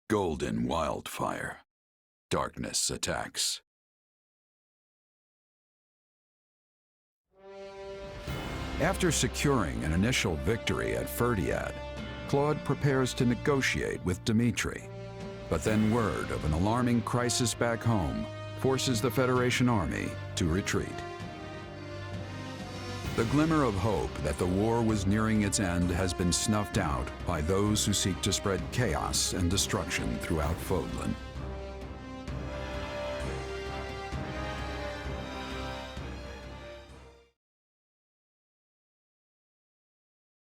Golden Wildfire. Darkness attacks. After securing an initial victory at Ferdiad, Claude prepares to negotiate with Dimitri. But then word of an alarming crisis back home forces the Federation army to retreat. The glimmer of hope that the war was nearing its end has been snuffed out by those who seek to spread chaos and destruction throughout Fodlan.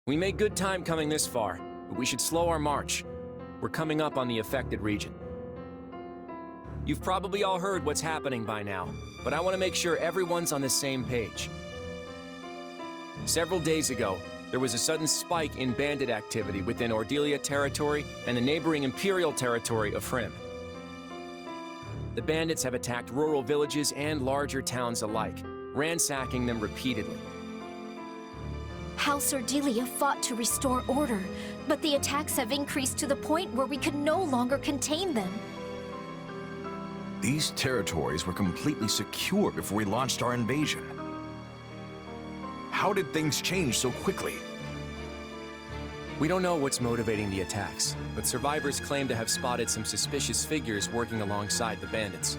We made good time coming this far, but we should slow our march. We're coming up on the affected region. You've probably all heard what's happening by now, but I want to make sure everyone's on the same page. Several days ago, there was a sudden spike in bandit activity within Ordelia territory and the neighboring Imperial territory of Frim. The bandits have attacked rural villages and larger towns alike, ransacking them repeatedly. House Ordelia fought to restore order, but the attacks have increased to the point where we could no longer contain them. These territories were completely secure before we launched our invasion. How did things change so quickly? We don't know what's motivating the attacks, but survivors claim to have spotted some suspicious figures working alongside the bandits.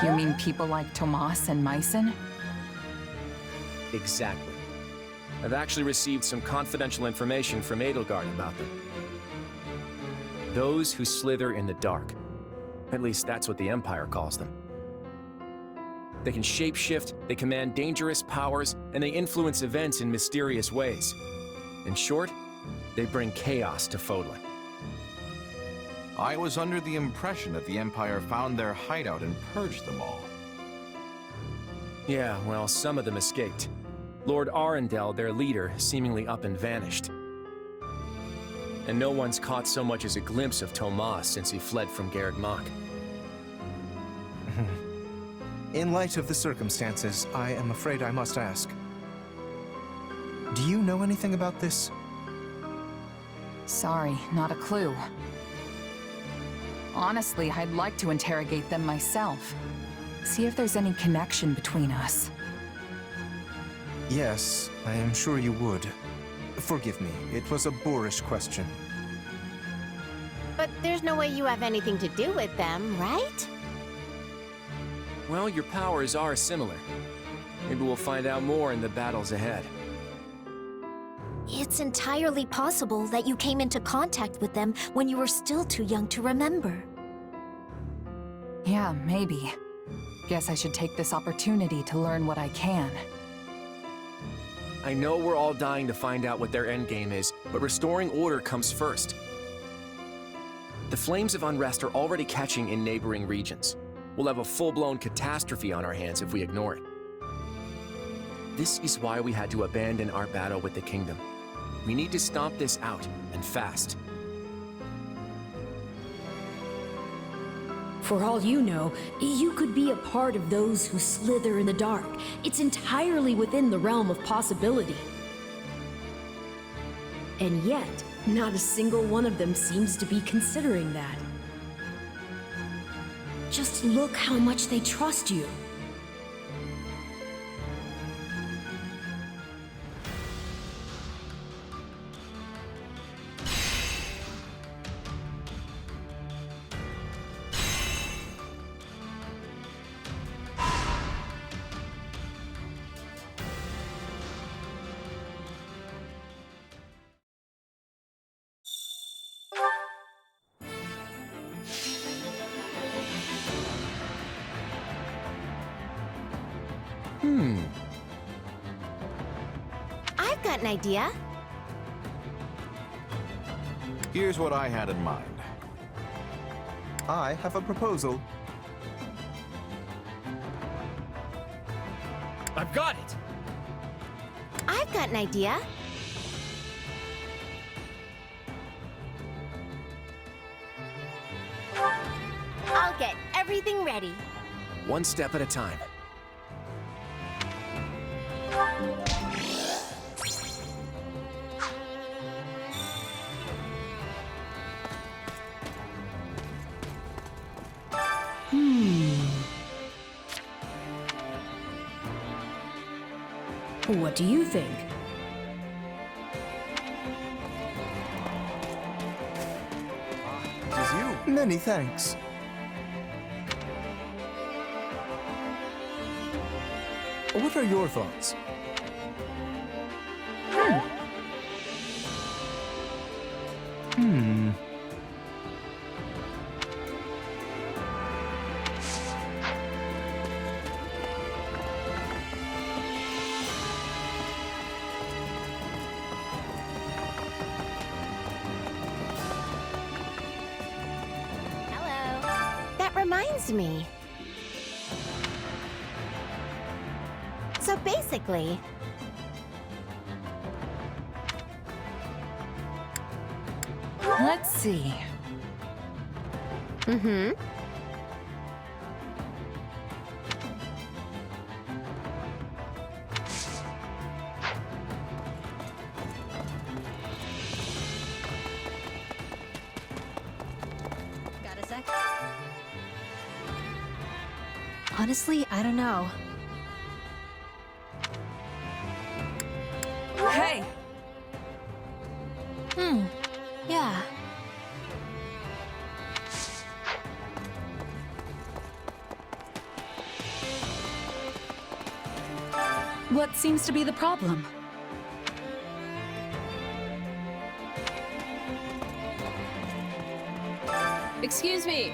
You mean people like Tomas and Myson? Exactly. I've actually received some confidential information from Edelgard about them. Those who slither in the dark. At least that's what the Empire calls them. They can shapeshift, they command dangerous powers, and they influence events in mysterious ways. In short, they bring chaos to Fodlan. I was under the impression that the Empire found their hideout and purged them all. Yeah, well, some of them escaped. Lord Arundel, their leader, seemingly up and vanished. And no one's caught so much as a glimpse of Tomas since he fled from Garreg Mach. In light of the circumstances, I am afraid I must ask. Do you know anything about this? Sorry, not a clue. Honestly, I'd like to interrogate them myself. See if there's any connection between us. Yes, I am sure you would. Forgive me, it was a boorish question. But there's no way you have anything to do with them, right? Well, your powers are similar. Maybe we'll find out more in the battles ahead. It's entirely possible that you came into contact with them when you were still too young to remember. Yeah, maybe. Guess I should take this opportunity to learn what I can. I know we're all dying to find out what their endgame is, but restoring order comes first. The flames of unrest are already catching in neighboring regions. We'll have a full-blown catastrophe on our hands if we ignore it. This is why we had to abandon our battle with the Kingdom. We need to stomp this out, and fast. For all you know, you could be a part of those who slither in the dark. It's entirely within the realm of possibility. And yet, not a single one of them seems to be considering that. Just look how much they trust you. I've got an idea. Here's what I had in mind. I have a proposal. I've got it! I've got an idea. I'll get everything ready. One step at a time. What do you think? It is you. Many thanks. What are your thoughts? Hello. That reminds me. So basically, Let's see. Got a sec? Honestly, I don't know. Hey! Yeah. What seems to be the problem? Excuse me.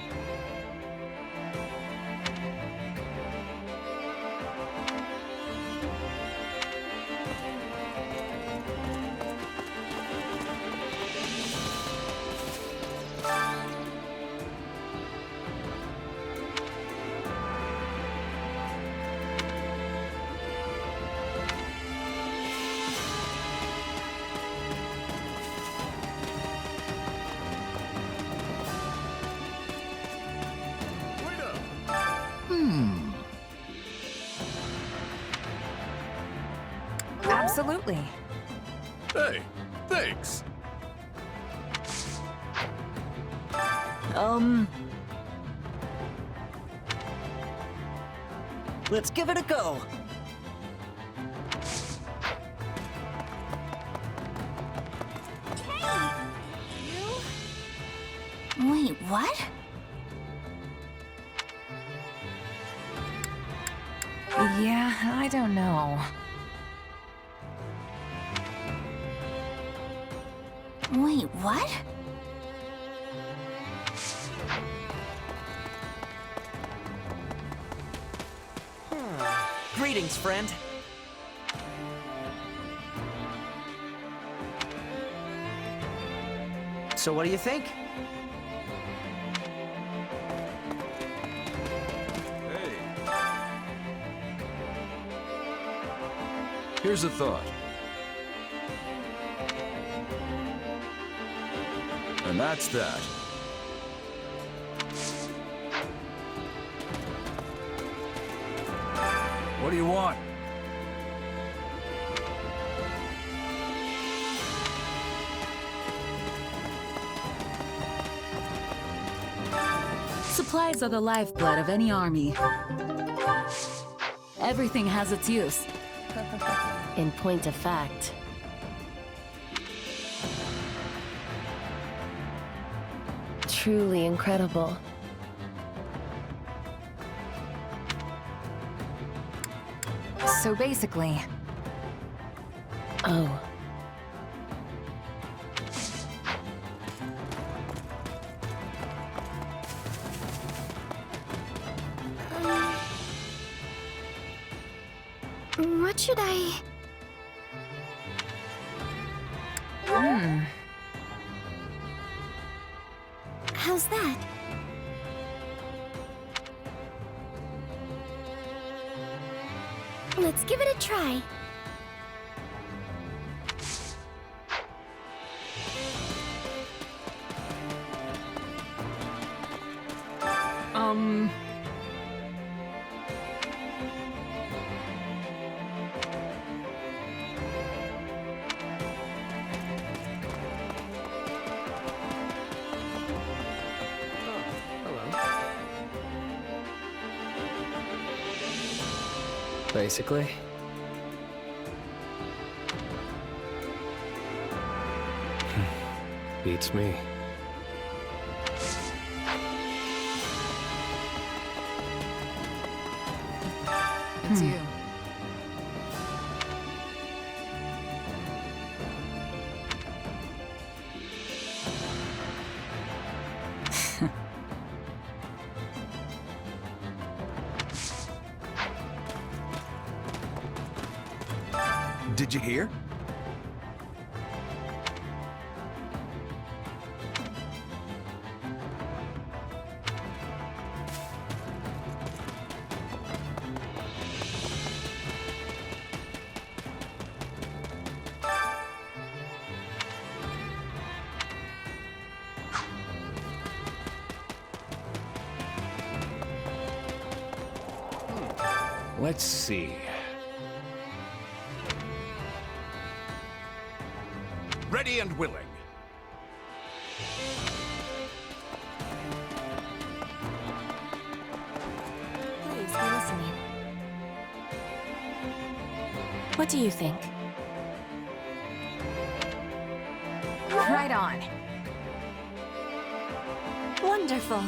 Absolutely. Hey, thanks. Let's give it a go. Wait, what? Yeah, I don't know. Wait, what? Greetings, friend. So what do you think? Hey. Here's a thought. And that's that. What do you want? Supplies are the lifeblood of any army. Everything has its use. In point of fact, truly incredible. So basically, Oh. What should I... How's that? Let's give it a try. Basically. Beats me. It's you. Did you hear? Let's see. Ready and willing. Please be listening. What do you think? Right on. Wonderful.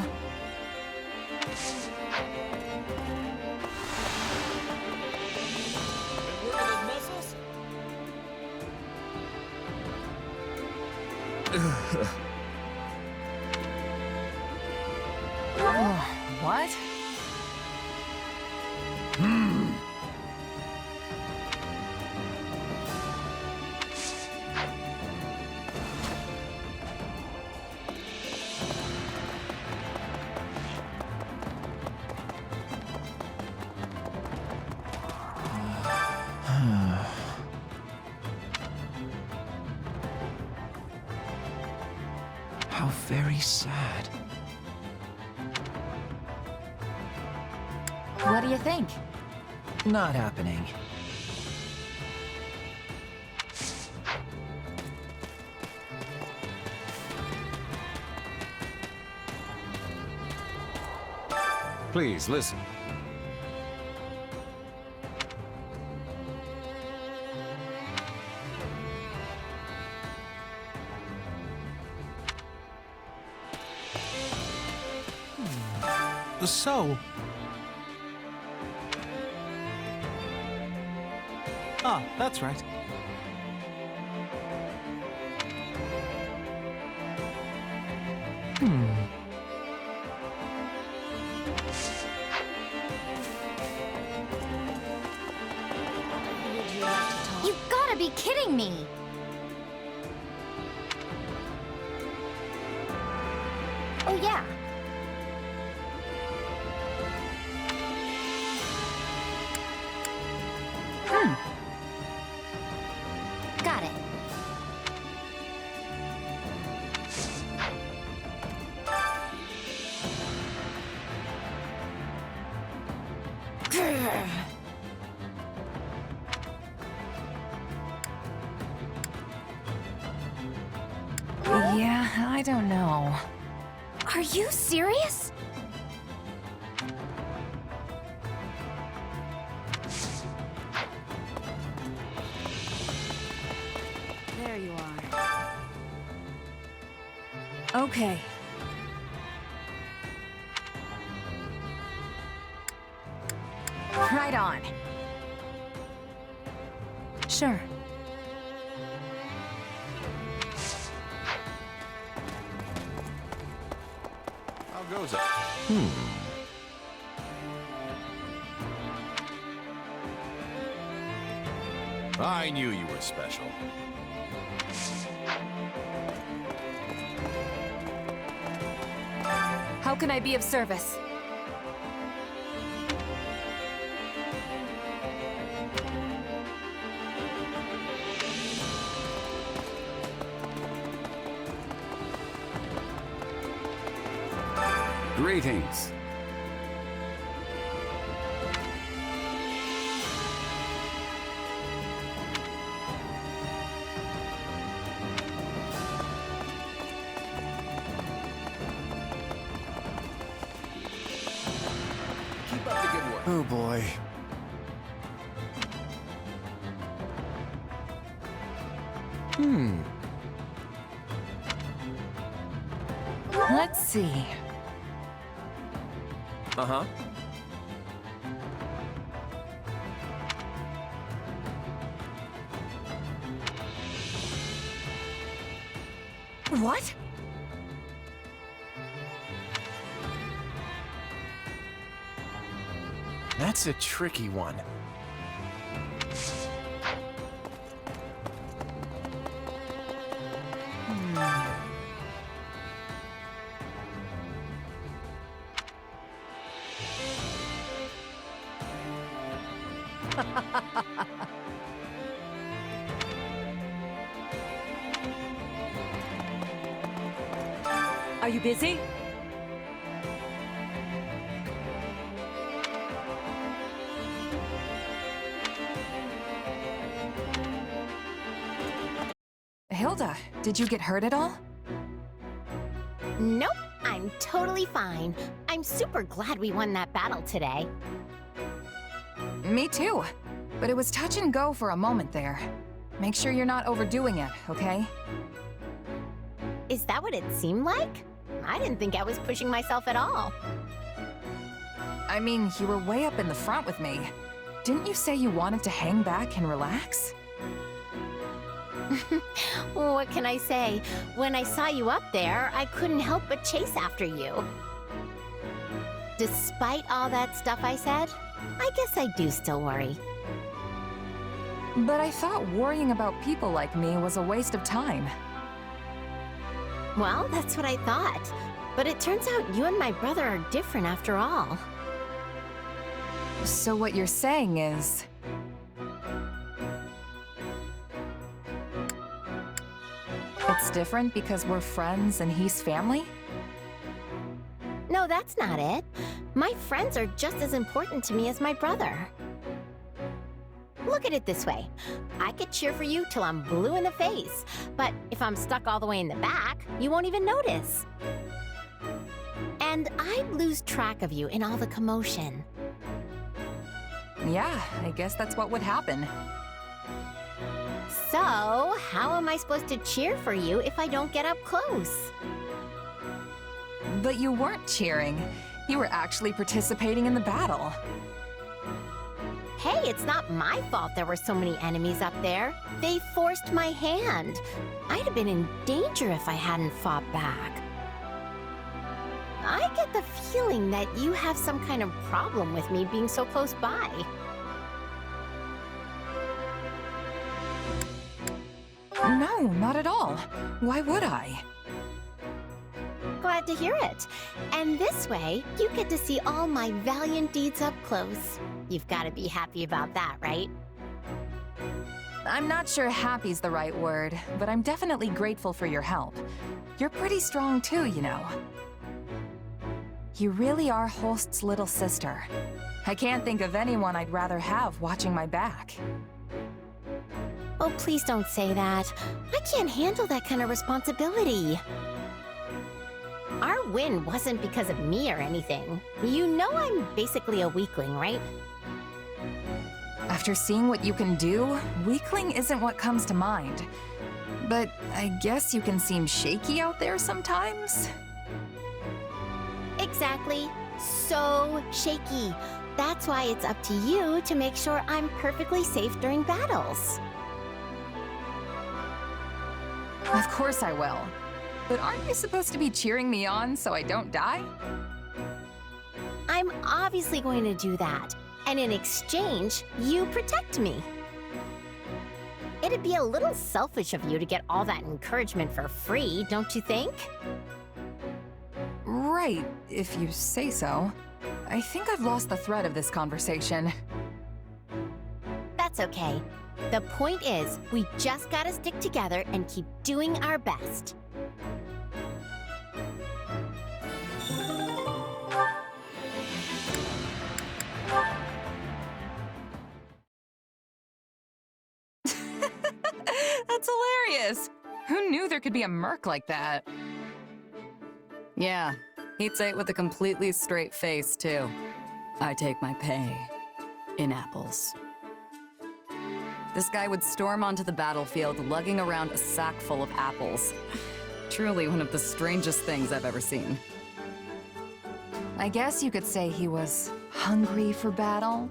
What? How very sad. What do you think? Not happening. Please listen. So... Ah, that's right. You've gotta be kidding me! Oh yeah. Got it. Yeah, I don't know. Are you serious? There you are. Okay. Right on. Sure. How goes it? I knew you were special. How can I be of service? Greetings. Keep up the good work. Oh boy. Let's see. Uh-huh. What? That's a tricky one. Are you busy? Hilda, did you get hurt at all? Nope, I'm totally fine. I'm super glad we won that battle today. Me too. But it was touch and go for a moment there. Make sure you're not overdoing it, okay? Is that what it seemed like? I didn't think I was pushing myself at all. I mean, you were way up in the front with me. Didn't you say you wanted to hang back and relax? What can I say? When I saw you up there, I couldn't help but chase after you. Despite all that stuff I said, I guess I do still worry. But I thought worrying about people like me was a waste of time. Well, that's what I thought. But it turns out you and my brother are different after all. So what you're saying is... it's different because we're friends and he's family? No, that's not it. My friends are just as important to me as my brother. Look at it this way. I could cheer for you till I'm blue in the face, but if I'm stuck all the way in the back, you won't even notice. And I'd lose track of you in all the commotion. Yeah, I guess that's what would happen. So, how am I supposed to cheer for you if I don't get up close? But you weren't cheering. You were actually participating in the battle. Hey, it's not my fault there were so many enemies up there. They forced my hand. I'd have been in danger if I hadn't fought back. I get the feeling that you have some kind of problem with me being so close by. No, not at all. Why would I? Glad to hear it. And this way, you get to see all my valiant deeds up close. You've got to be happy about that, right? I'm not sure happy's the right word, but I'm definitely grateful for your help. You're pretty strong too, you know. You really are Holst's little sister. I can't think of anyone I'd rather have watching my back. Oh, please don't say that. I can't handle that kind of responsibility. Our win wasn't because of me or anything. You know I'm basically a weakling, right? After seeing what you can do, weakling isn't what comes to mind. But I guess you can seem shaky out there sometimes? Exactly. So shaky. That's why it's up to you to make sure I'm perfectly safe during battles. Of course I will. But aren't you supposed to be cheering me on so I don't die? I'm obviously going to do that. And in exchange, you protect me. It'd be a little selfish of you to get all that encouragement for free, don't you think? Right, if you say so. I think I've lost the thread of this conversation. That's okay. The point is, we just gotta stick together and keep doing our best. That's hilarious! Who knew there could be a merc like that? Yeah, he'd say it with a completely straight face, too. I take my pay in apples. This guy would storm onto the battlefield lugging around a sack full of apples. truly one of the strangest things I've ever seen. I guess you could say he was hungry for battle.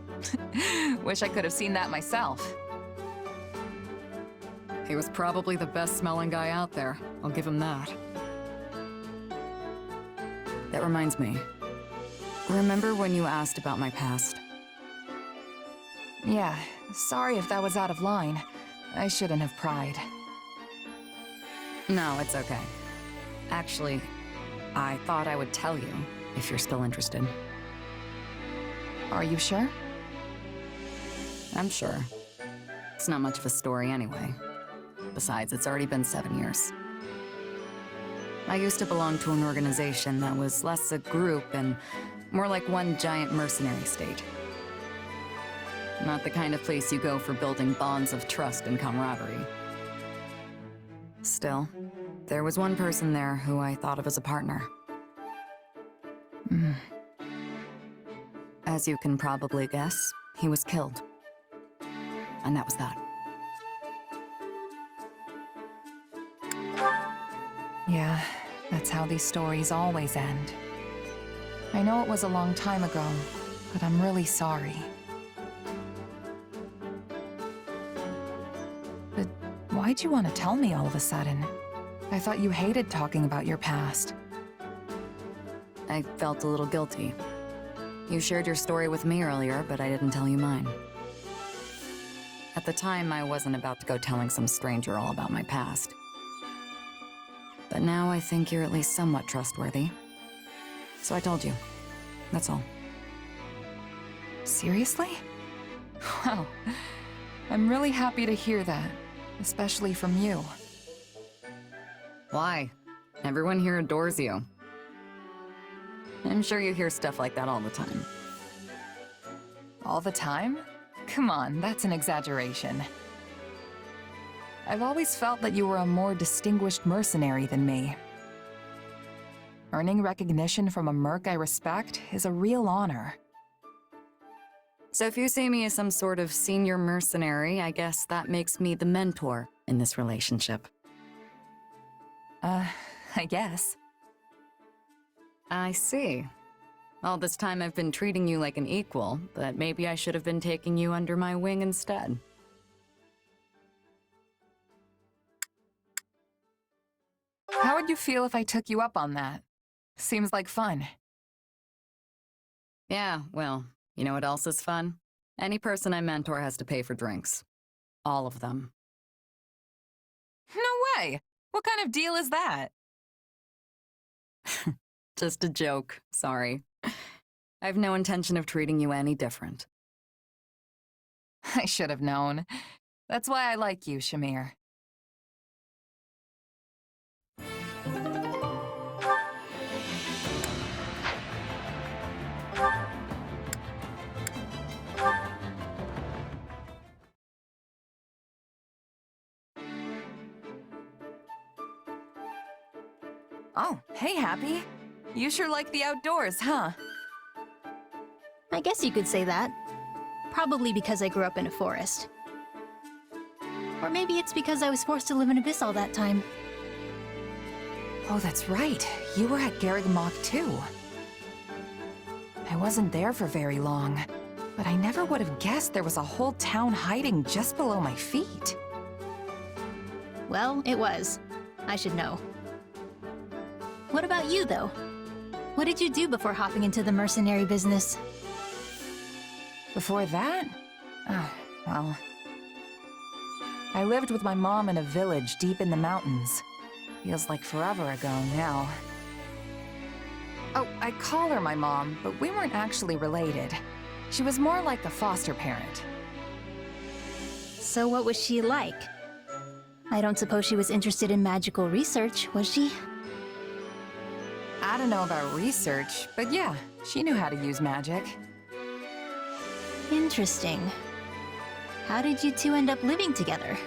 Wish I could have seen that myself. He was probably the best smelling guy out there. I'll give him that. That reminds me. Remember when you asked about my past? Yeah, sorry if that was out of line. I shouldn't have pried. No, it's okay. Actually, I thought I would tell you, if you're still interested. Are you sure? I'm sure. It's not much of a story anyway. Besides, it's already been 7 years. I used to belong to an organization that was less a group and more like one giant mercenary state. Not the kind of place you go for building bonds of trust and camaraderie. Still, there was one person there who I thought of as a partner. As you can probably guess, he was killed. And that was that. Yeah, that's how these stories always end. I know it was a long time ago, but I'm really sorry. But why'd you want to tell me all of a sudden? I thought you hated talking about your past. I felt a little guilty. You shared your story with me earlier, but I didn't tell you mine. At the time, I wasn't about to go telling some stranger all about my past. But now I think you're at least somewhat trustworthy. So I told you. That's all. Seriously? Wow. I'm really happy to hear that, especially from you. Why? Everyone here adores you. I'm sure you hear stuff like that all the time. All the time? Come on, that's an exaggeration. I've always felt that you were a more distinguished mercenary than me. Earning recognition from a merc I respect is a real honor. So if you see me as some sort of senior mercenary, I guess that makes me the mentor in this relationship. I guess. I see. All this time I've been treating you like an equal, but maybe I should have been taking you under my wing instead. How would you feel if I took you up on that? Seems like fun. Yeah, well, you know what else is fun? Any person I mentor has to pay for drinks. All of them. No way! What kind of deal is that? Just a joke, sorry. I have no intention of treating you any different. I should have known. That's why I like you, Shamir. Oh, hey, Happy. You sure like the outdoors, huh? I guess you could say that. Probably because I grew up in a forest. Or maybe it's because I was forced to live in Abyss all that time. Oh, that's right. You were at Garreg Mach too. I wasn't there for very long, but I never would have guessed there was a whole town hiding just below my feet. Well, it was. I should know. What about you, though? What did you do before hopping into the mercenary business? Before that? Well... I lived with my mom in a village deep in the mountains. Feels like forever ago now. Oh, I call her my mom, but we weren't actually related. She was more like a foster parent. So what was she like? I don't suppose she was interested in magical research, was she? I don't know about research, but yeah, she knew how to use magic. Interesting. How did you two end up living together?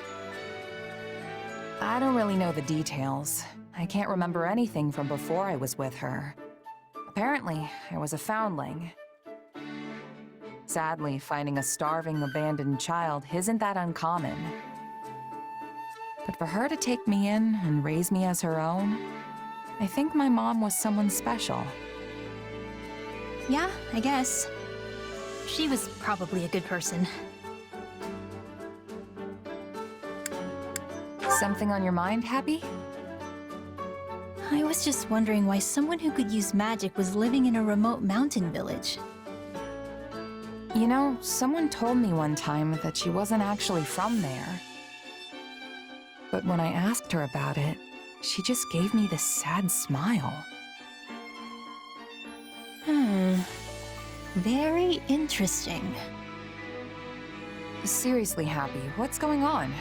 I don't really know the details. I can't remember anything from before I was with her. Apparently, I was a foundling. Sadly, finding a starving, abandoned child isn't that uncommon. But for her to take me in and raise me as her own, I think my mom was someone special. Yeah, I guess. She was probably a good person. Something on your mind, Happy? I was just wondering why someone who could use magic was living in a remote mountain village. You know, someone told me one time that she wasn't actually from there. But when I asked her about it, she just gave me this sad smile. Very interesting. Seriously, Happy, what's going on?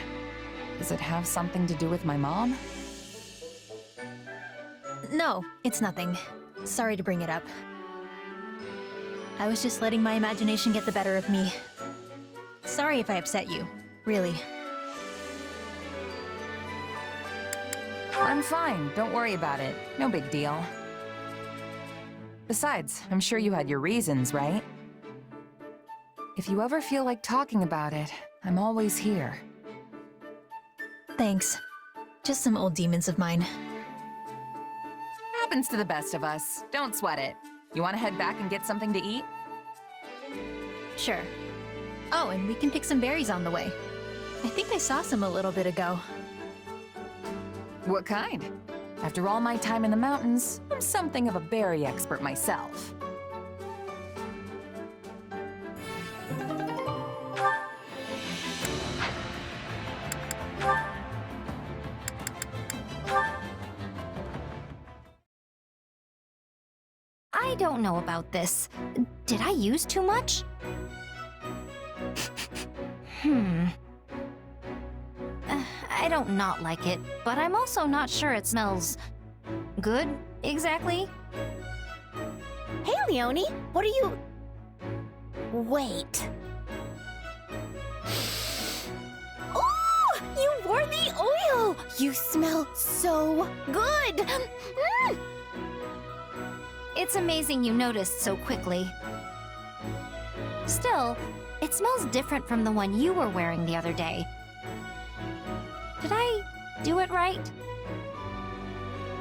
Does it have something to do with my mom? No, it's nothing. Sorry to bring it up. I was just letting my imagination get the better of me. Sorry if I upset you. Really. I'm fine, don't worry about it. No big deal. Besides, I'm sure you had your reasons, right? If you ever feel like talking about it, I'm always here. Thanks. Just some old demons of mine. Happens to the best of us. Don't sweat it. You want to head back and get something to eat? Sure. Oh, and we can pick some berries on the way. I think I saw some a little bit ago. What kind? After all my time in the mountains, I'm something of a berry expert myself. I don't know about this. Did I use too much? I don't not like it, but I'm also not sure it smells good, exactly. Hey, Leonie, what are you... Wait. Oh, you wore the oil! You smell so good! It's amazing you noticed so quickly. Still, it smells different from the one you were wearing the other day. Did I do it right?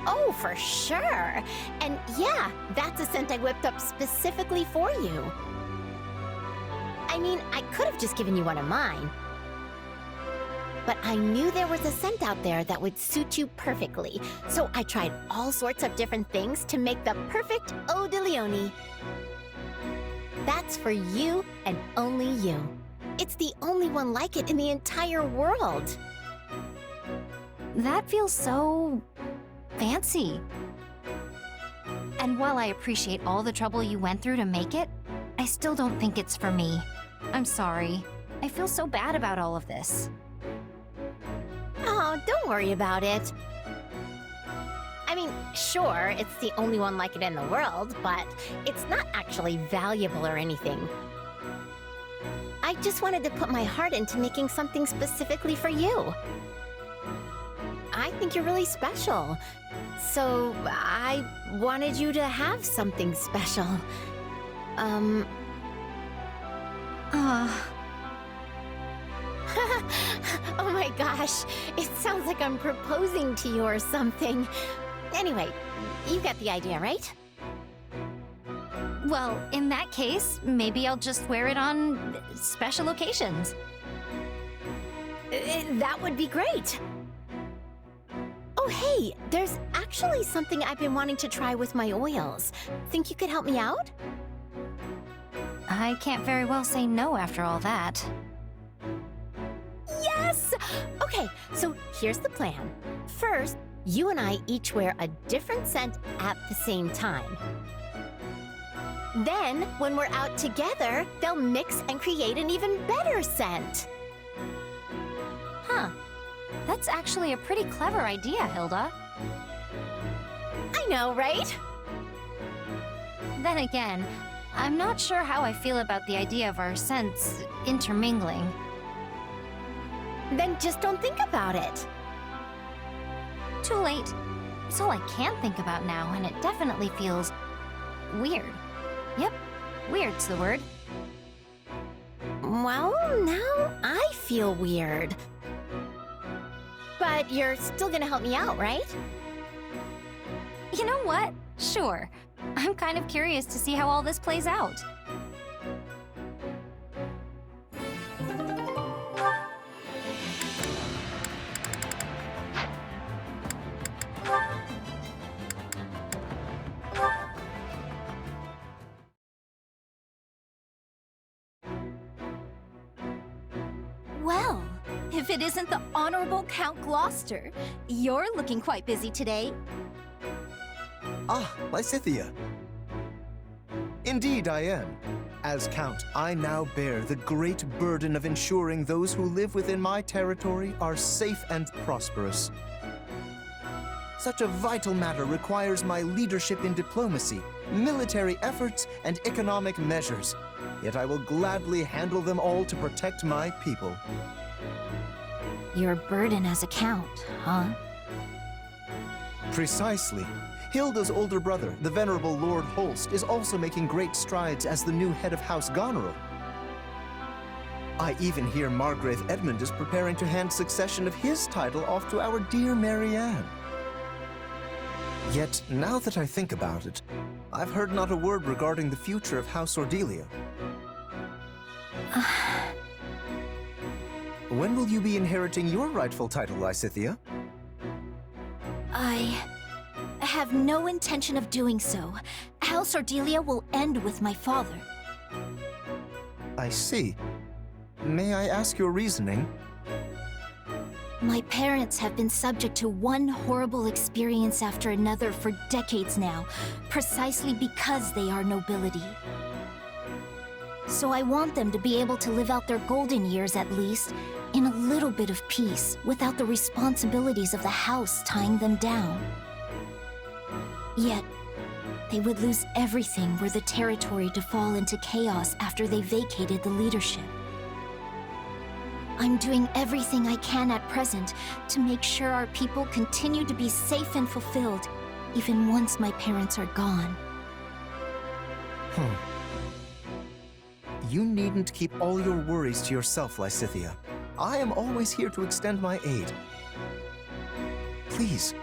Oh, for sure. And yeah, that's a scent I whipped up specifically for you. I mean, I could have just given you one of mine. But I knew there was a scent out there that would suit you perfectly. So I tried all sorts of different things to make the perfect Eau de Leonie. That's for you and only you. It's the only one like it in the entire world. That feels so... fancy. And while I appreciate all the trouble you went through to make it, I still don't think it's for me. I'm sorry. I feel so bad about all of this. Oh, don't worry about it. I mean, sure, it's the only one like it in the world, but it's not actually valuable or anything. I just wanted to put my heart into making something specifically for you. I think you're really special. So I wanted you to have something special. Oh my gosh, it sounds like I'm proposing to you or something. Anyway, you get the idea, right? Well, in that case, maybe I'll just wear it on special occasions. That would be great. Oh, hey, there's actually something I've been wanting to try with my oils. Think you could help me out? I can't very well say no after all that. Yes! Okay, so here's the plan. First, you and I each wear a different scent at the same time. Then, when we're out together, they'll mix and create an even better scent. Huh. That's actually a pretty clever idea, Hilda. I know, right? Then again, I'm not sure how I feel about the idea of our scents intermingling. Then just don't think about it. Too late. It's all I can think about now, and it definitely feels... weird. Yep, weird's the word. Well, now I feel weird. But you're still gonna help me out, right? You know what? Sure. I'm kind of curious to see how all this plays out. Well, if it isn't the Honorable Count Gloucester, you're looking quite busy today. Ah, Lysithea. Indeed I am. As Count, I now bear the great burden of ensuring those who live within my territory are safe and prosperous. Such a vital matter requires my leadership in diplomacy, military efforts, and economic measures. Yet I will gladly handle them all to protect my people. Your burden as a count, huh? Precisely. Hilda's older brother, the venerable Lord Holst, is also making great strides as the new head of House Goneril. I even hear Margrave Edmund is preparing to hand succession of his title off to our dear Marianne. Yet, now that I think about it, I've heard not a word regarding the future of House Ordelia. When will you be inheriting your rightful title, Lysithea? I have no intention of doing so. House Ordelia will end with my father. I see. May I ask your reasoning? My parents have been subject to one horrible experience after another for decades now, precisely because they are nobility. So I want them to be able to live out their golden years at least, in a little bit of peace, without the responsibilities of the house tying them down. Yet, they would lose everything were the territory to fall into chaos after they vacated the leadership. I'm doing everything I can at present to make sure our people continue to be safe and fulfilled, even once my parents are gone. You needn't keep all your worries to yourself, Lysithea. I am always here to extend my aid. Please,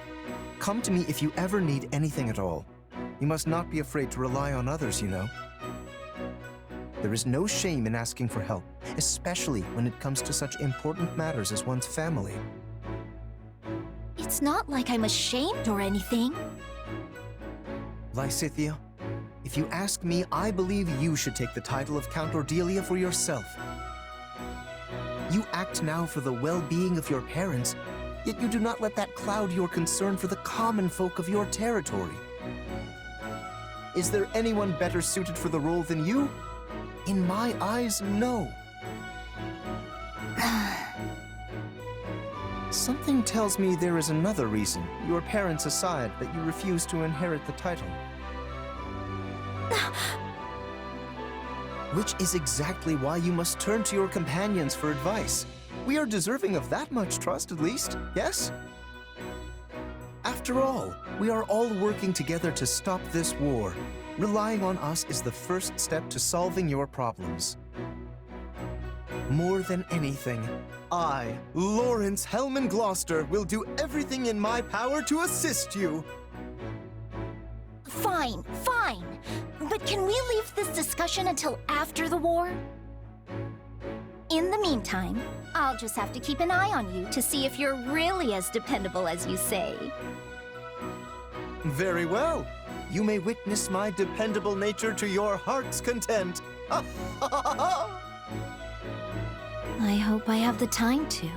come to me if you ever need anything at all. You must not be afraid to rely on others, you know. There is no shame in asking for help, especially when it comes to such important matters as one's family. It's not like I'm ashamed or anything. Lysithea, if you ask me, I believe you should take the title of Count Ordelia for yourself. You act now for the well-being of your parents, yet you do not let that cloud your concern for the common folk of your territory. Is there anyone better suited for the role than you? In my eyes, no. Something tells me there is another reason, your parents aside, that you refuse to inherit the title. Which is exactly why you must turn to your companions for advice. We are deserving of that much trust, at least, yes? After all, we are all working together to stop this war. Relying on us is the first step to solving your problems. More than anything, I, Lawrence Hellman Gloucester, will do everything in my power to assist you. Fine, fine. But can we leave this discussion until after the war? In the meantime, I'll just have to keep an eye on you to see if you're really as dependable as you say. Very well. You may witness my dependable nature to your heart's content. I hope I have the time to.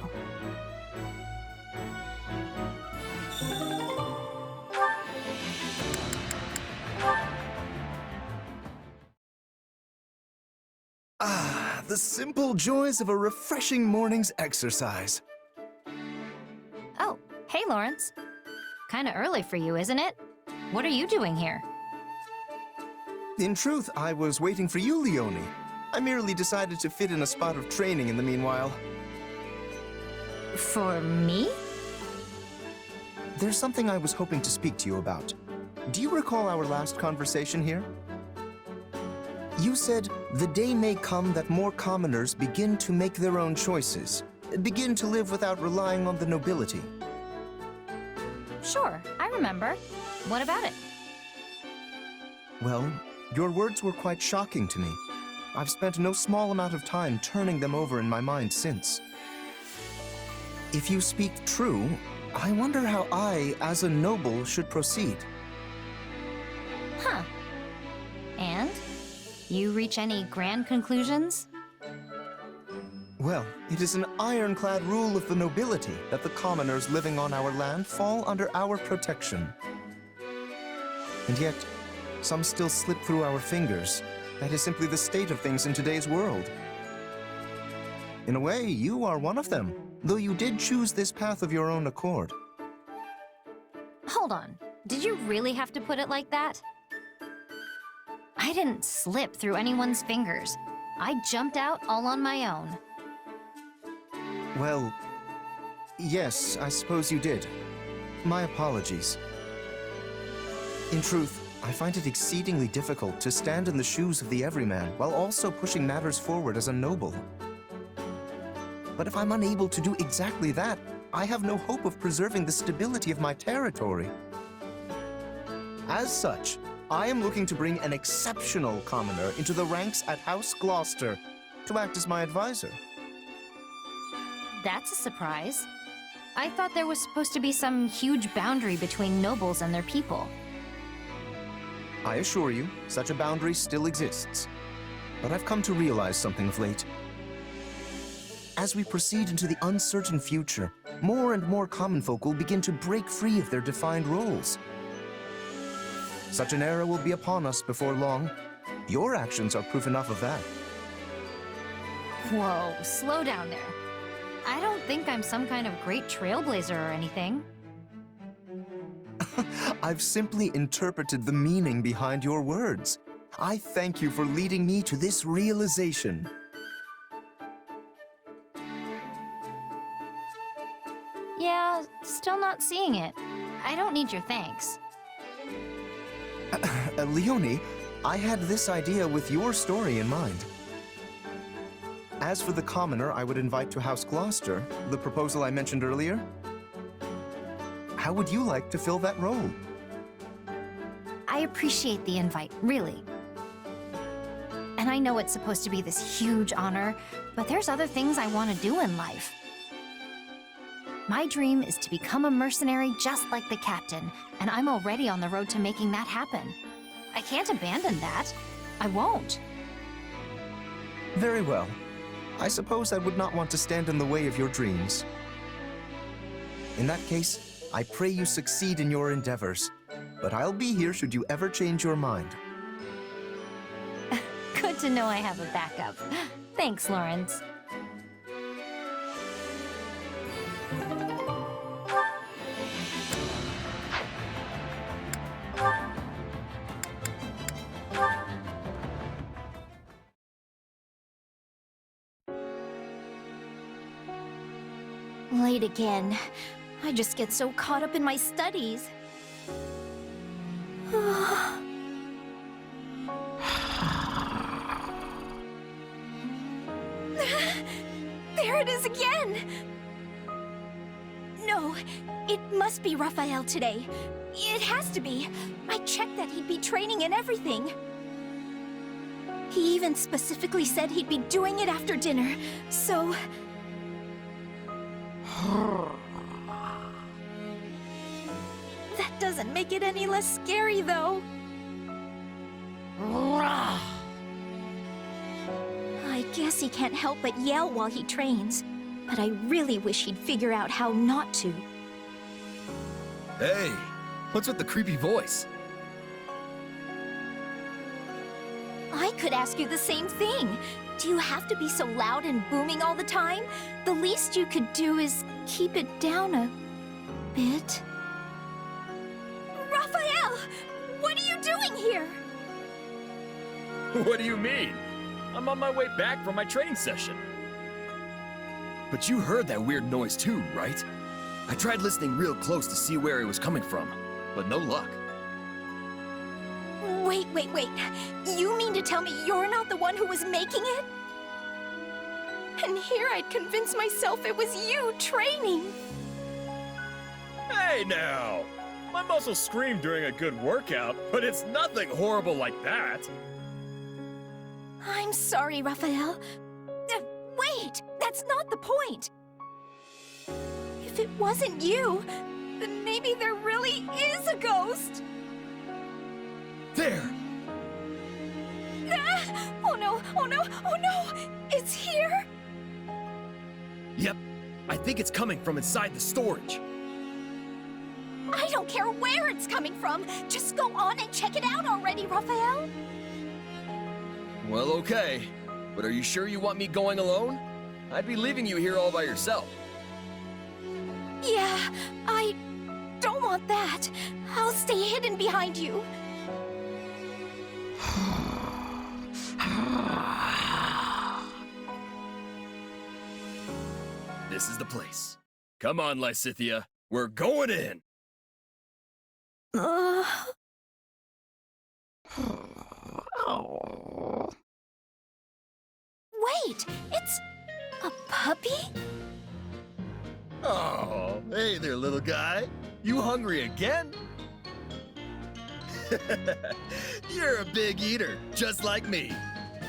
Ah, the simple joys of a refreshing morning's exercise. Oh, hey Lawrence. Kinda early for you, isn't it? What are you doing here? In truth, I was waiting for you, Leonie. I merely decided to fit in a spot of training in the meanwhile. For me? There's something I was hoping to speak to you about. Do you recall our last conversation here? You said, the day may come that more commoners begin to make their own choices, begin to live without relying on the nobility. Sure, I remember. What about it? Well, your words were quite shocking to me. I've spent no small amount of time turning them over in my mind since. If you speak true, I wonder how I, as a noble, should proceed. Huh. And? You reach any grand conclusions? Well, it is an ironclad rule of the nobility that the commoners living on our land fall under our protection. And yet, some still slip through our fingers. That is simply the state of things in today's world. In a way, you are one of them, though you did choose this path of your own accord. Hold on. Did you really have to put it like that? I didn't slip through anyone's fingers. I jumped out all on my own. Well, yes, I suppose you did. My apologies. In truth, I find it exceedingly difficult to stand in the shoes of the everyman while also pushing matters forward as a noble. But if I'm unable to do exactly that, I have no hope of preserving the stability of my territory. As such, I am looking to bring an exceptional commoner into the ranks at House Gloucester to act as my advisor. That's a surprise. I thought there was supposed to be some huge boundary between nobles and their people. I assure you, such a boundary still exists. But I've come to realize something of late. As we proceed into the uncertain future, more and more common folk will begin to break free of their defined roles. Such an era will be upon us before long. Your actions are proof enough of that. Whoa, slow down there. I don't think I'm some kind of great trailblazer or anything. I've simply interpreted the meaning behind your words. I thank you for leading me to this realization. Yeah, still not seeing it. I don't need your thanks. Leonie, I had this idea with your story in mind. As for the commoner I would invite to House Gloucester, the proposal I mentioned earlier, how would you like to fill that role? I appreciate the invite, really. And I know it's supposed to be this huge honor, but there's other things I want to do in life. My dream is to become a mercenary just like the captain, and I'm already on the road to making that happen. I can't abandon that. I won't. Very well. I suppose I would not want to stand in the way of your dreams. In that case, I pray you succeed in your endeavors, but I'll be here should you ever change your mind. Good to know I have a backup. Thanks, Lawrence. Late again. I just get so caught up in my studies. There it is again! No, it must be Raphael today. It has to be. I checked that he'd be training and everything. He even specifically said he'd be doing it after dinner, so... That doesn't make it any less scary, though. I guess he can't help but yell while he trains, but I really wish he'd figure out how not to. Hey, what's with the creepy voice? I could ask you the same thing. Do you have to be so loud and booming all the time? The least you could do is keep it down a bit. Raphael! What are you doing here? What do you mean? I'm on my way back from my training session. But you heard that weird noise too, right? I tried listening real close to see where it was coming from, but no luck. Wait. You mean to tell me you're not the one who was making it? And here I'd convince myself it was you training. Hey now! My muscles scream during a good workout, but it's nothing horrible like that. I'm sorry, Raphael. Wait! That's not the point! If it wasn't you, then maybe there really is a ghost! There! Ah! Oh no! Oh no! Oh no! It's here! Yep, I think it's coming from inside the storage. I don't care where it's coming from! Just go on and check it out already, Raphael! Well, okay. But are you sure you want me going alone? I'd be leaving you here all by yourself. Yeah, I don't want that. I'll stay hidden behind you. This is the place. Come on, Lysithea. We're going in! Wait, it's a puppy? Oh, hey there, little guy. You hungry again? You're a big eater, just like me.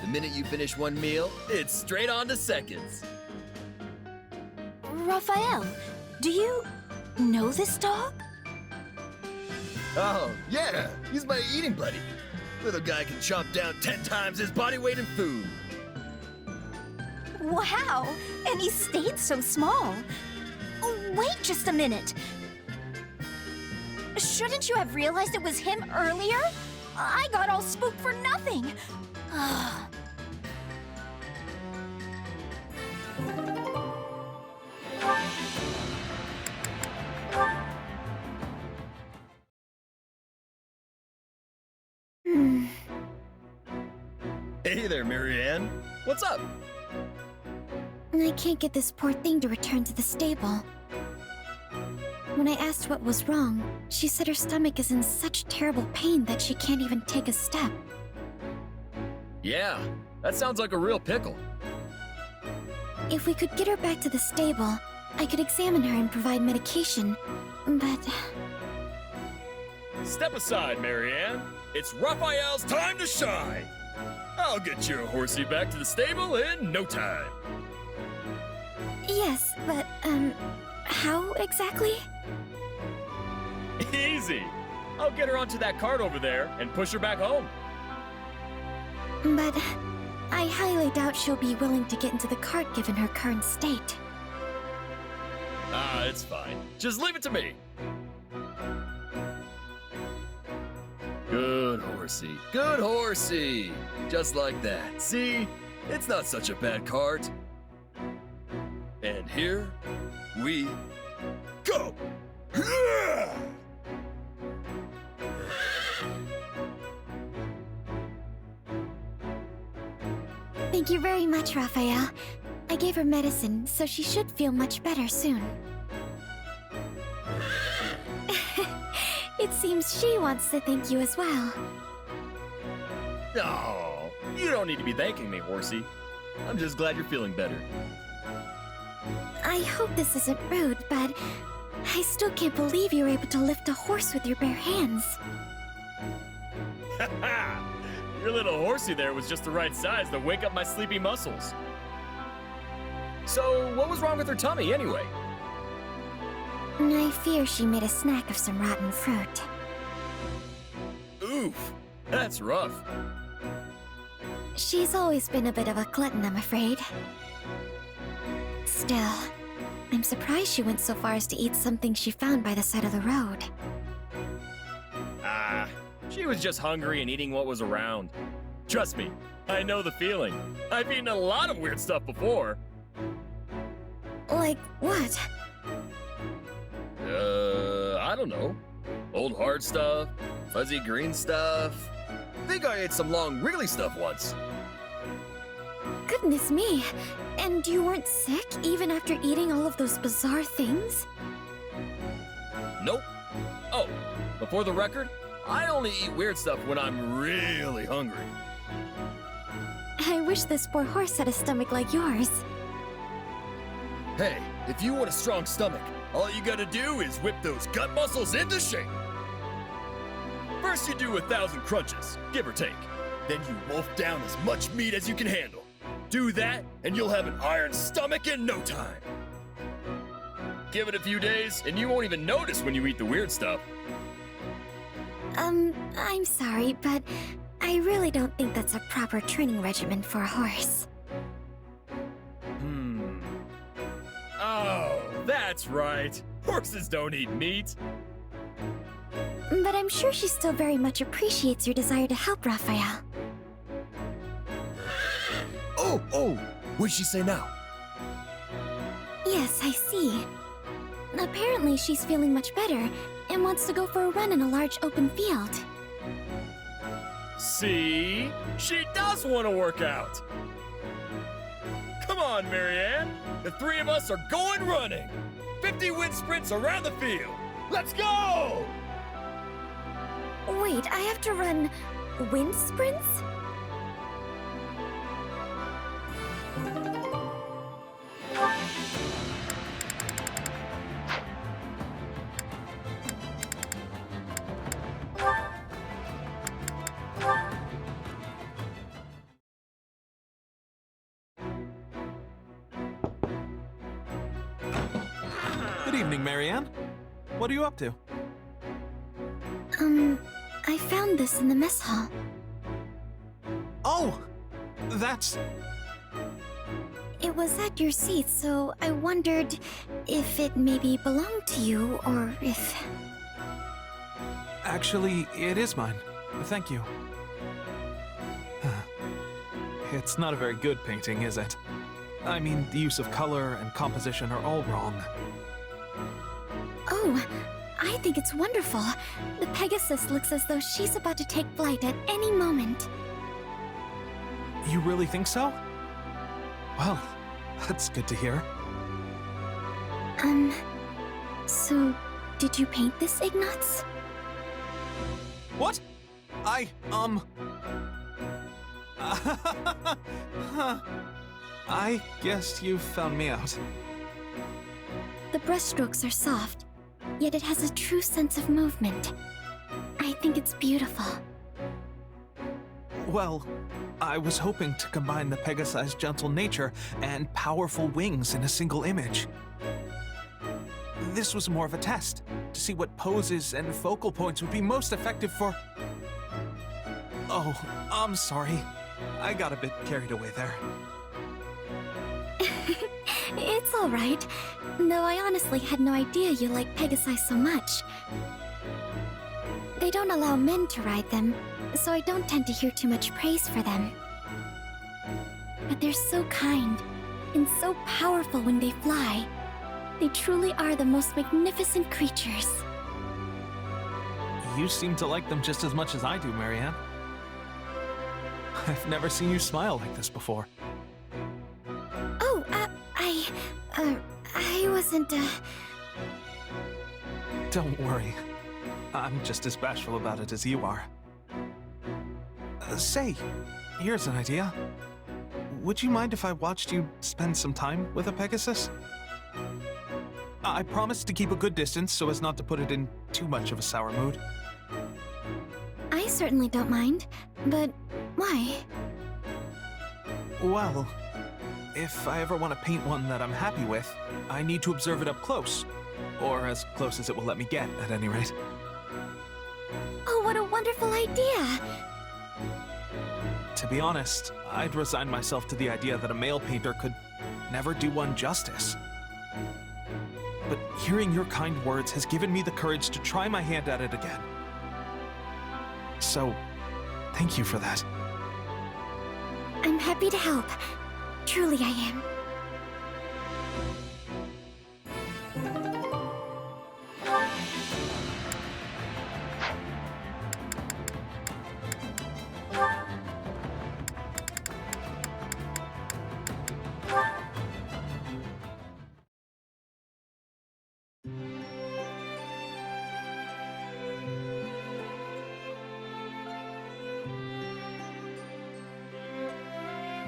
The minute you finish one meal, it's straight on to seconds. Raphael, do you know this dog? Oh, yeah, he's my eating buddy. Little guy can chomp down 10 times his body weight in food. Wow, and he stayed so small. Wait just a minute. Shouldn't you have realized it was him earlier? I got all spooked for nothing. Hey there, Marianne. What's up? I can't get this poor thing to return to the stable. When I asked what was wrong, she said her stomach is in such terrible pain that she can't even take a step. Yeah, that sounds like a real pickle. If we could get her back to the stable, I could examine her and provide medication, but... Step aside, Marianne. It's Raphael's time to shine. I'll get your horsey back to the stable in no time. Yes, but, how exactly? Easy. I'll get her onto that cart over there and push her back home. But I highly doubt she'll be willing to get into the cart given her current state. Ah, it's fine. Just leave it to me. Good horsey. Good horsey. Just like that. See? It's not such a bad cart. And here we go. Thank you very much, Raphael. I gave her medicine, so she should feel much better soon. It seems she wants to thank you as well. Oh, you don't need to be thanking me, horsey. I'm just glad you're feeling better. I hope this isn't rude, but I still can't believe you were able to lift a horse with your bare hands. Ha ha! Your little horsey there was just the right size to wake up my sleepy muscles. So, what was wrong with her tummy, anyway? I fear she made a snack of some rotten fruit. Oof, that's rough. She's always been a bit of a glutton, I'm afraid. Still, I'm surprised she went so far as to eat something she found by the side of the road. Ah, she was just hungry and eating what was around. Trust me, I know the feeling. I've eaten a lot of weird stuff before. Like what? I don't know. Old hard stuff, fuzzy green stuff. I think I ate some long wriggly stuff once. Goodness me. And you weren't sick even after eating all of those bizarre things? Nope. Oh, before the record, I only eat weird stuff when I'm really hungry. I wish this poor horse had a stomach like yours. Hey, if you want a strong stomach, all you gotta do is whip those gut muscles into shape. First you do 1,000 crunches, give or take. Then you wolf down as much meat as you can handle. Do that, and you'll have an iron stomach in no time. Give it a few days, and you won't even notice when you eat the weird stuff. I'm sorry, but I really don't think that's a proper training regimen for a horse. Oh, that's right. Horses don't eat meat. But I'm sure she still very much appreciates your desire to help Raphael. Oh, what'd she say now? Yes, I see. Apparently she's feeling much better and wants to go for a run in a large open field. See? She does want to work out. Come on, Marianne. The three of us are going running. 50 wind sprints around the field. Let's go! Wait, I have to run wind sprints? Good evening, Marianne. What are you up to? I found this in the mess hall. Oh! That's... It was at your seat, so I wondered if it maybe belonged to you, or if... Actually, it is mine. Thank you. It's not a very good painting, is it? I mean, the use of color and composition are all wrong. Oh, I think it's wonderful. The Pegasus looks as though she's about to take flight at any moment. You really think so? Well, that's good to hear. So, did you paint this, Ignatz? What? I guess you found me out. The brushstrokes are soft, yet it has a true sense of movement. I think it's beautiful. Well, I was hoping to combine the Pegasi's gentle nature and powerful wings in a single image. This was more of a test, to see what poses and focal points would be most effective for... Oh, I'm sorry. I got a bit carried away there. It's all right, though I honestly had no idea you like Pegasi so much. They don't allow men to ride them, so I don't tend to hear too much praise for them. But they're so kind, and so powerful when they fly. They truly are the most magnificent creatures. You seem to like them just as much as I do, Marianne. I've never seen you smile like this before. Oh, I wasn't, Don't worry. I'm just as bashful about it as you are. Say, here's an idea. Would you mind if I watched you spend some time with a Pegasus? I promise to keep a good distance so as not to put it in too much of a sour mood. I certainly don't mind, but why? Well, if I ever want to paint one that I'm happy with, I need to observe it up close. Or as close as it will let me get, at any rate. Oh, what a wonderful idea! To be honest, I'd resign myself to the idea that a male painter could never do one justice. But hearing your kind words has given me the courage to try my hand at it again. So, thank you for that. I'm happy to help. Truly I am.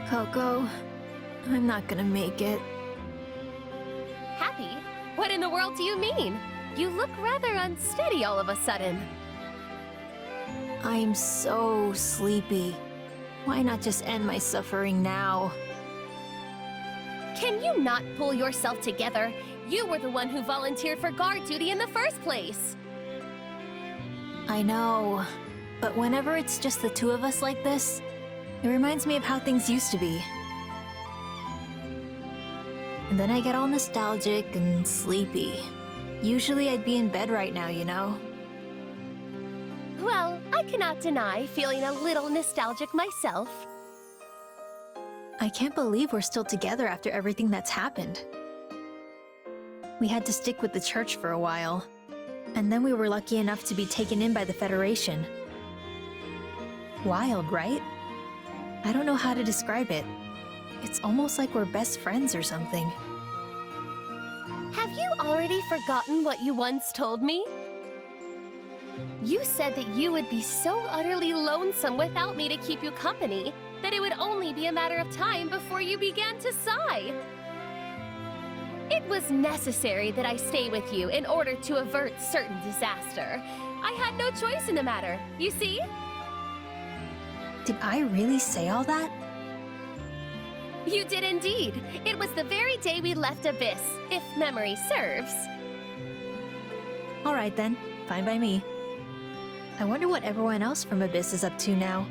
Coco, I'm not gonna make it. What in the world do you mean? You look rather unsteady all of a sudden. I'm so sleepy. Why not just end my suffering now? Can you not pull yourself together? You were the one who volunteered for guard duty in the first place. I know, but whenever it's just the two of us like this, it reminds me of how things used to be. And then I get all nostalgic and sleepy. Usually I'd be in bed right now, you know? Well, I cannot deny feeling a little nostalgic myself. I can't believe we're still together after everything that's happened. We had to stick with the church for a while, and then we were lucky enough to be taken in by the Federation. Wild, right? I don't know how to describe it. It's almost like we're best friends or something. Have you already forgotten what you once told me? You said that you would be so utterly lonesome without me to keep you company that it would only be a matter of time before you began to sigh. It was necessary that I stay with you in order to avert certain disaster. I had no choice in the matter, you see? Did I really say all that? You did indeed. It was the very day we left Abyss, if memory serves. All right then, fine by me. I wonder what everyone else from Abyss is up to now.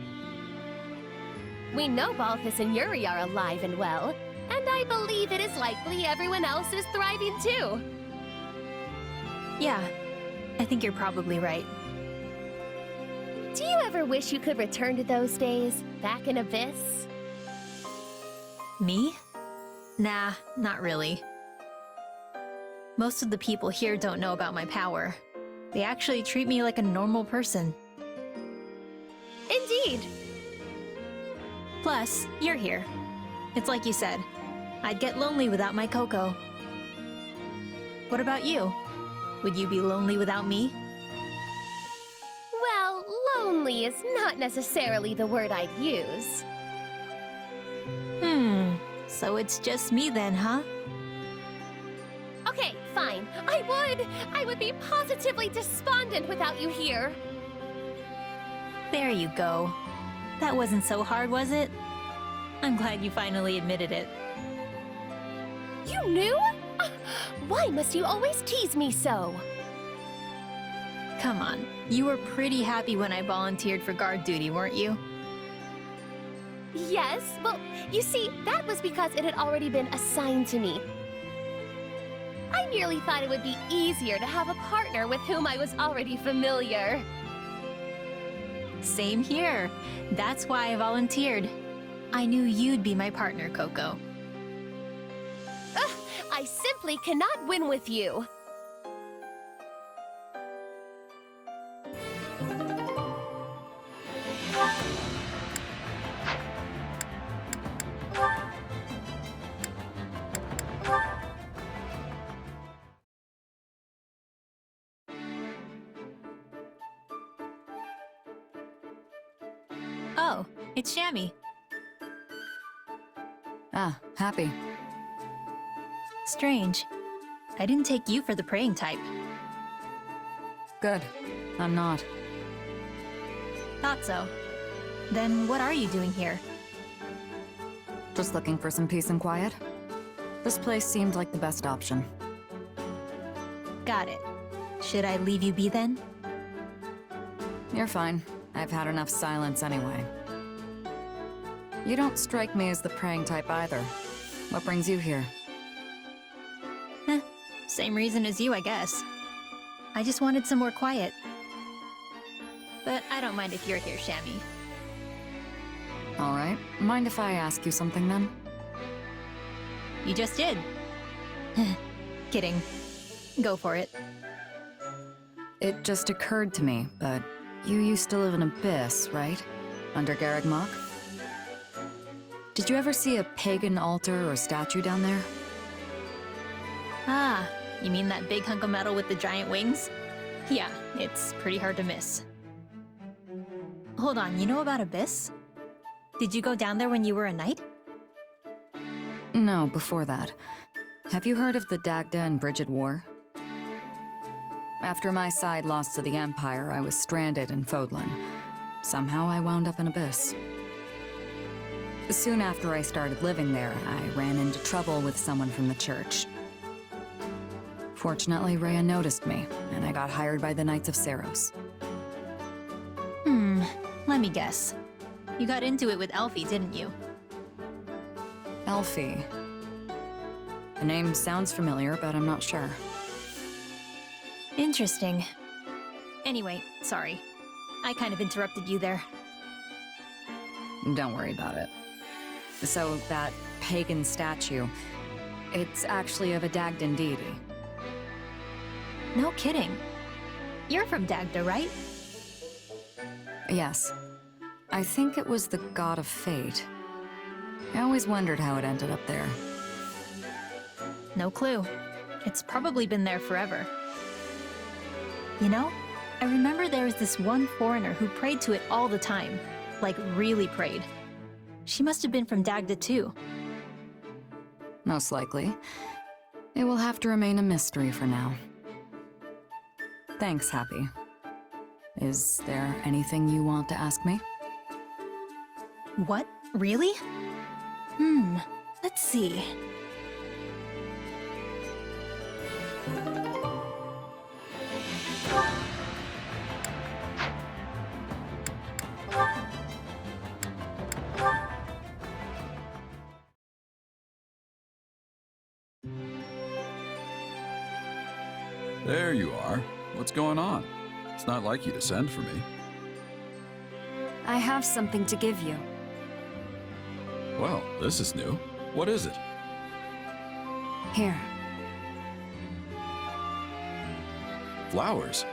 We know Balthus and Yuri are alive and well, and I believe it is likely everyone else is thriving too. Yeah, I think you're probably right. Do you ever wish you could return to those days, back in Abyss? Me? Nah, not really. Most of the people here don't know about my power. They actually treat me like a normal person. Indeed. Plus, you're here. It's like you said, I'd get lonely without my Coco. What about you? Would you be lonely without me? Well, lonely is not necessarily the word I'd use. So it's just me then, huh? Okay, fine. I would be positively despondent without you here. There you go. That wasn't so hard, was it? I'm glad you finally admitted it. You knew? Why must you always tease me so? Come on, you were pretty happy when I volunteered for guard duty, weren't you? Yes, well, you see, that was because it had already been assigned to me. I merely thought it would be easier to have a partner with whom I was already familiar. Same here. That's why I volunteered. I knew you'd be my partner, Coco. I simply cannot win with you. Oh, it's Shammy. Ah, Happy. Strange. I didn't take you for the praying type. Good. I'm not. Thought so. Then what are you doing here? Just looking for some peace and quiet. This place seemed like the best option. Got it. Should I leave you be then? You're fine. I've had enough silence anyway. You don't strike me as the praying type either. What brings you here? Same reason as you, I guess. I just wanted some more quiet. But I don't mind if you're here, Shammy. Alright. Mind if I ask you something then? You just did. Kidding. Go for it. It just occurred to me, but you used to live in Abyss, right? Under Garreg Mach? Did you ever see a pagan altar or statue down there? Ah, you mean that big hunk of metal with the giant wings? Yeah, it's pretty hard to miss. Hold on, you know about Abyss? Did you go down there when you were a knight? No, before that. Have you heard of the Dagda and Bridget War? After my side lost to the Empire, I was stranded in Fodlan. Somehow I wound up in Abyss. Soon after I started living there, I ran into trouble with someone from the church. Fortunately, Rhea noticed me, and I got hired by the Knights of Saros. Let me guess. You got into it with Elfie, didn't you? Elfie. The name sounds familiar, but I'm not sure. Interesting. Anyway, sorry. I kind of interrupted you there. Don't worry about it. So, that pagan statue, it's actually of a Dagdan deity. No kidding. You're from Dagda, right? Yes. I think it was the god of fate. I always wondered how it ended up there. No clue. It's probably been there forever. You know, I remember there was this one foreigner who prayed to it all the time. Like, really prayed. She must have been from Dagda too. Most likely. It will have to remain a mystery for now. Thanks, Happy. Is there anything you want to ask me? What? Really? Let's see. There you are. What's going on? It's not like you to send for me. I have something to give you. Well, this is new. What is it? Here. Flowers?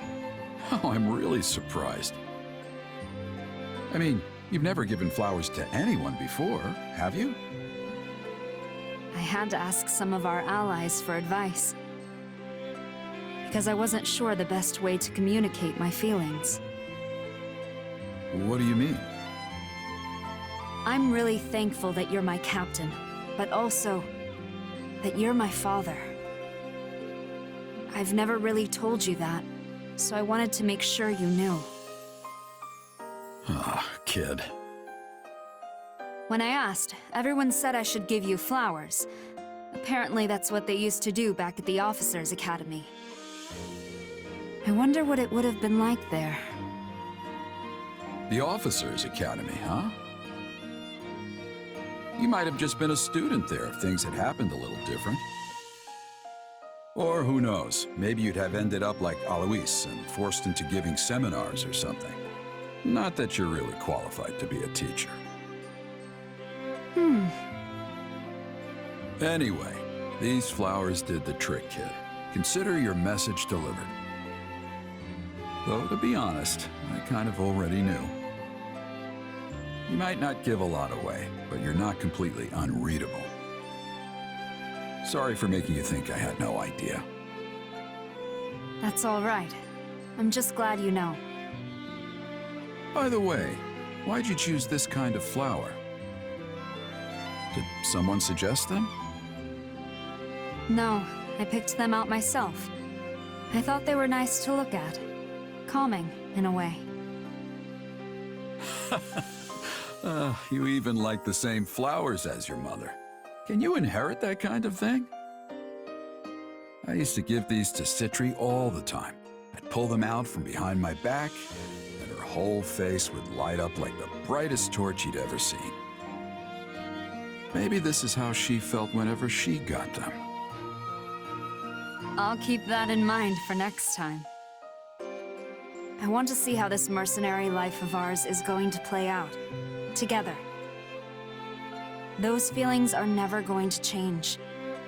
Oh, I'm really surprised. I mean, you've never given flowers to anyone before, have you? I had to ask some of our allies for advice. Because I wasn't sure the best way to communicate my feelings. What do you mean? I'm really thankful that you're my captain, but also that you're my father. I've never really told you that, so I wanted to make sure you knew. Ah, kid. When I asked, everyone said I should give you flowers. Apparently that's what they used to do back at the Officers' Academy. I wonder what it would have been like there. The Officers' Academy, huh? You might have just been a student there if things had happened a little different. Or who knows, maybe you'd have ended up like Alois and forced into giving seminars or something. Not that you're really qualified to be a teacher. Anyway, these flowers did the trick, kid. Consider your message delivered. Though, to be honest, I kind of already knew. You might not give a lot away, but you're not completely unreadable. Sorry for making you think I had no idea. That's all right. I'm just glad you know. By the way, why'd you choose this kind of flower? Did someone suggest them? No, I picked them out myself. I thought they were nice to look at. Calming, in a way. You even like the same flowers as your mother. Can you inherit that kind of thing? I used to give these to Citri all the time. I'd pull them out from behind my back, and her whole face would light up like the brightest torch you'd ever seen. Maybe this is how she felt whenever she got them. I'll keep that in mind for next time. I want to see how this mercenary life of ours is going to play out. Together. Those feelings are never going to change.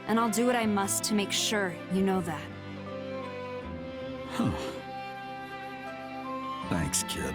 And I'll do what I must to make sure you know that. Huh. Thanks, kid.